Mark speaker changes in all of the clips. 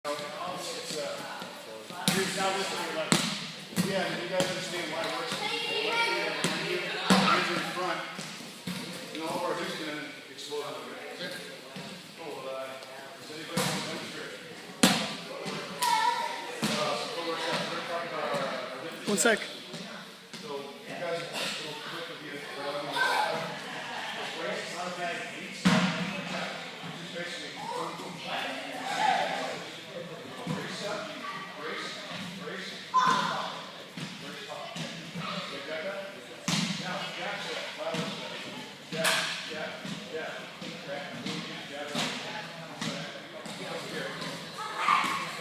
Speaker 1: Yeah, and you guys understand why it works. Hands in front, and all of our hips can explode out of it. Oh, does anybody want to demonstrate?
Speaker 2: 1 sec.
Speaker 1: So you guys go quick with you. Automatic beats. Just basically boom, boom, brace up, brace, brace, pop. Brace, pop. You got that? Now, jab step, lateral step. Jab, jab, jab. Jab, boom, jab, jab. Up here.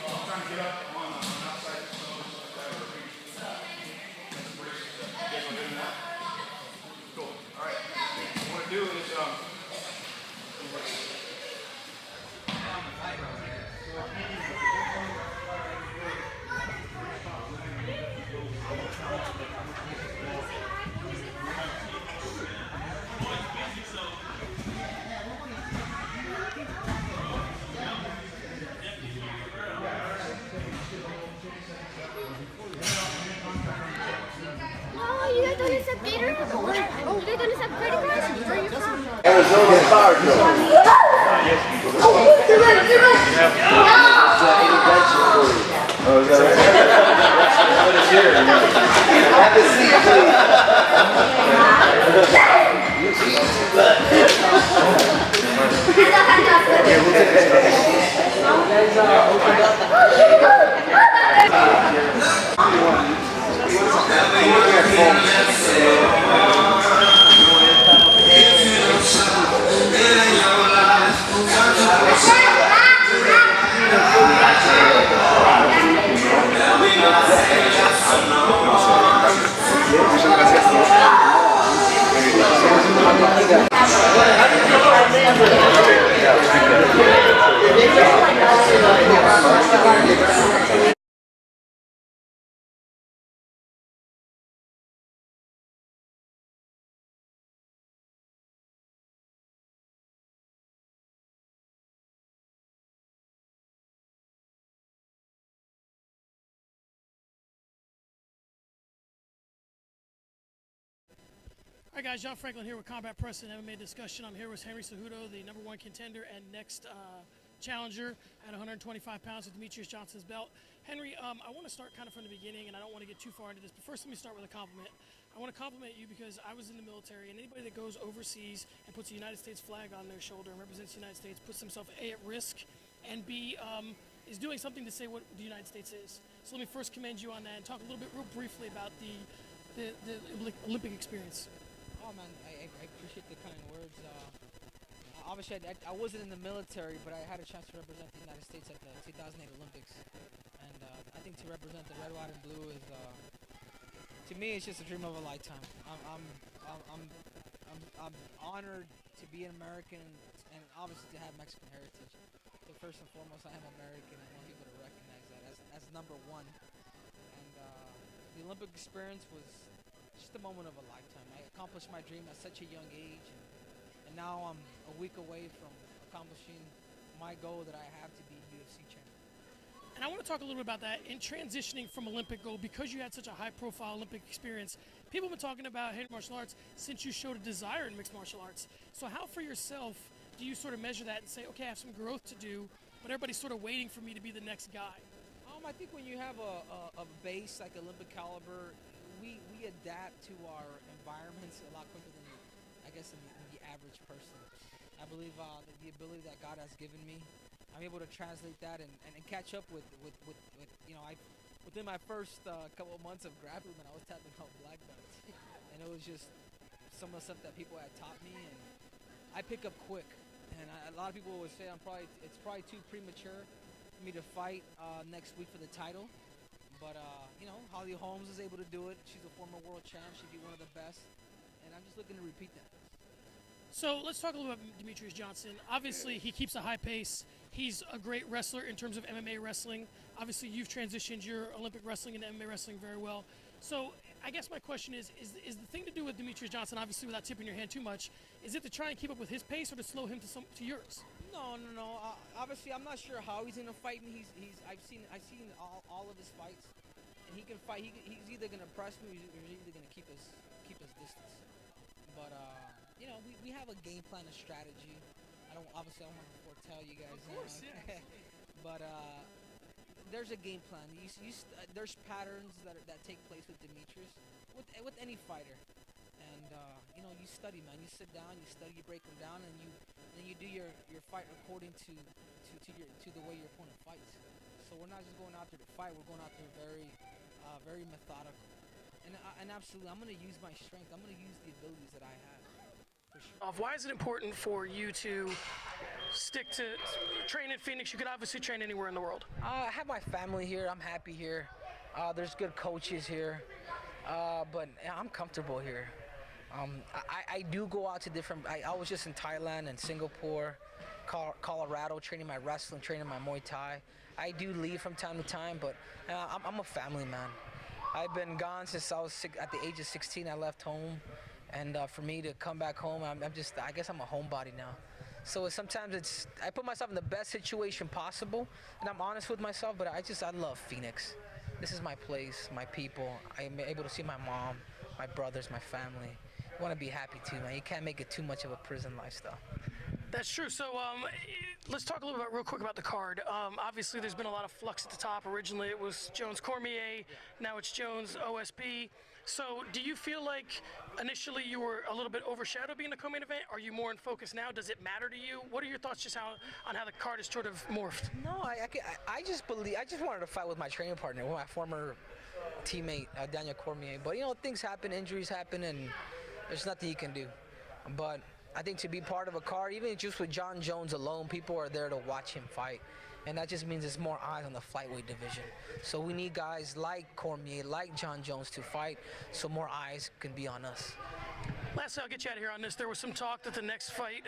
Speaker 1: I'm trying to get up on an outside zone, like that, or reach. That's a brace step. You guys want to do that? Cool. All right. What I want to do is,
Speaker 3: Oh, you guys don't accept Gator? Oh, you guys don't accept credit cards? Where are you from?
Speaker 4: Arizona Power Oh, is that right? What is here? Have a seat, please.
Speaker 2: All right, guys, John Franklin here with Combat Press and MMA Discussion. I'm here with Henry Cejudo, the #1 contender and next challenger at 125 pounds with Demetrious Johnson's belt. Henry, I want to start kind of from the beginning, and I don't want to get too far into this, but first let me start with a compliment. I want to compliment you because I was in the military, and anybody that goes overseas and puts a United States flag on their shoulder and represents the United States puts himself A, at risk, and B, is doing something to say what the United States is. So let me first commend you on that and talk a little bit real briefly about the Olympic experience.
Speaker 5: Oh man, I appreciate the kind words. Obviously, I wasn't in the military, but I had a chance to represent the United States at the 2008 Olympics, and I think to represent the red, white, and blue is, to me, it's just a dream of a lifetime. I'm honored to be an American and obviously to have Mexican heritage. So first and foremost, I am American, and I want people to recognize that as number one. And the Olympic experience was just a moment of a lifetime. I accomplished my dream at such a young age, and now I'm a week away from accomplishing my goal that I have to be UFC champion.
Speaker 2: And I want to talk a little bit about that in transitioning from Olympic gold, because you had such a high-profile Olympic experience. People have been talking about Henry martial arts since you showed a desire in mixed martial arts. So how, for yourself, do you sort of measure that and say, okay, I have some growth to do, but everybody's sort of waiting for me to be the next guy?
Speaker 5: I think when you have a base like Olympic caliber, we adapt to our environments a lot quicker than, I guess, than the average person. I believe the ability that God has given me, I'm able to translate that and catch up with you know, within my first couple of months of grappling, I was tapping out black belts, and it was just some of the stuff that people had taught me, and I pick up quick. And a lot of people would say it's probably too premature for me to fight next week for the title. But, you know, Holly Holmes is able to do it. She's a former world champ. She'd be one of the best. And I'm just looking to repeat that.
Speaker 2: So let's talk a little about Demetrious Johnson. Obviously, he keeps a high pace. He's a great wrestler in terms of MMA wrestling. Obviously, you've transitioned your Olympic wrestling into MMA wrestling very well. So I guess my question is the thing to do with Demetrious Johnson, obviously without tipping your hand too much, is it to try and keep up with his pace or to slow him to yours?
Speaker 5: No. Obviously, I'm not sure how he's gonna fight me. I've seen all of his fights, and he can fight. He's either gonna press me, or he's either gonna keep his distance. But you know, we have a game plan, a strategy. I don't want to foretell you guys.
Speaker 2: Of course, yeah.
Speaker 5: But there's a game plan. There's patterns that take place with Demetrious, with any fighter. And you know, you study, man. You sit down, you study, you break them down, and you do your fight according to the way your opponent fights. So we're not just going out there to fight. We're going out there very methodical. And absolutely, I'm going to use my strength. I'm going to use the abilities that I have. For sure.
Speaker 2: Why is it important for you to stick to train in Phoenix? You could obviously train anywhere in the world.
Speaker 5: I have my family here. I'm happy here. There's good coaches here. But I'm comfortable here. I do go out to different. I was just in Thailand and Singapore, Colorado, training my wrestling, training my Muay Thai. I do leave from time to time, but I'm a family man. I've been gone since I was at the age of 16. I left home, and for me to come back home, I guess I'm a homebody now. So sometimes I put myself in the best situation possible, and I'm honest with myself. But I love Phoenix. This is my place, my people. I'm able to see my mom, my brothers, my family. I want to be happy too, man. You can't make it too much of a prison lifestyle.
Speaker 2: That's true. So let's talk a little bit real quick about the card. Obviously, there's been a lot of flux at the top. Originally, it was Jones-Cormier. Now it's Jones-OSP. So do you feel like initially you were a little bit overshadowed being the co-main event? Are you more in focus now? Does it matter to you? What are your thoughts just on how the card is sort of morphed?
Speaker 5: No, I just wanted to fight with my training partner, with my former teammate, Daniel Cormier. But, you know, things happen, injuries happen, and there's nothing you can do. But I think to be part of a card, even just with John Jones alone, people are there to watch him fight. And that just means there's more eyes on the flyweight division. So we need guys like Cormier, like John Jones to fight, so more eyes can be on us.
Speaker 2: Lastly, I'll get you out of here on this. There was some talk that the next fight,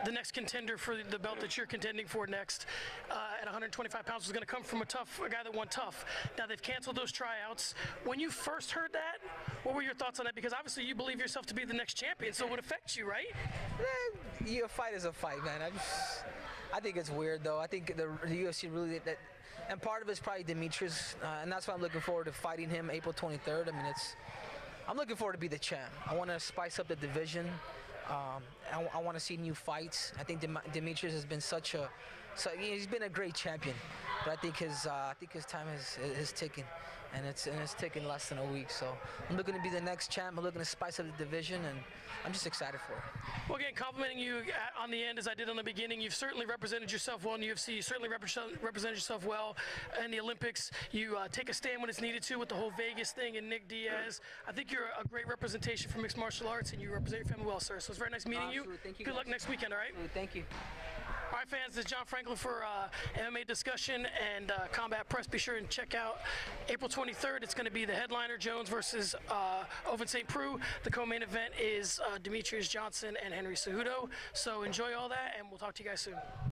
Speaker 2: the next contender for the belt that you're contending for next at 125 pounds was going to come from a guy that won tough. Now they've canceled those tryouts. When you first heard that, what were your thoughts on that? Because obviously you believe yourself to be the next champion, so it would affect you, right?
Speaker 5: A fight is a fight, man. I think it's weird, though. I think the UFC really and part of it's probably Demetrious, and that's why I'm looking forward to fighting him April 23rd. I mean, I'm looking forward to be the champ. I want to spice up the division. I want to see new fights. I think Demetrious has been he's been a great champion, but I think his time is ticking, and it's ticking less than a week. So I'm looking to be the next champ. I'm looking to spice up the division, and I'm just excited for it.
Speaker 2: Well, again, complimenting you on the end as I did on the beginning. You've certainly represented yourself well in the UFC. You certainly represented yourself well in the Olympics. You take a stand when it's needed to with the whole Vegas thing and Nick Diaz. I think you're a great representation for mixed martial arts, and you represent your family well, sir. So it's very nice meeting you.
Speaker 5: Thank you.
Speaker 2: Good luck next weekend, all right?
Speaker 5: Thank you.
Speaker 2: All right, fans, this is John Franklin for MMA Discussion and Combat Press. Be sure and check out April 23rd. It's going to be the headliner, Jones versus Ovince St. Preux. The co-main event is Demetrious Johnson and Henry Cejudo. So enjoy all that, and we'll talk to you guys soon.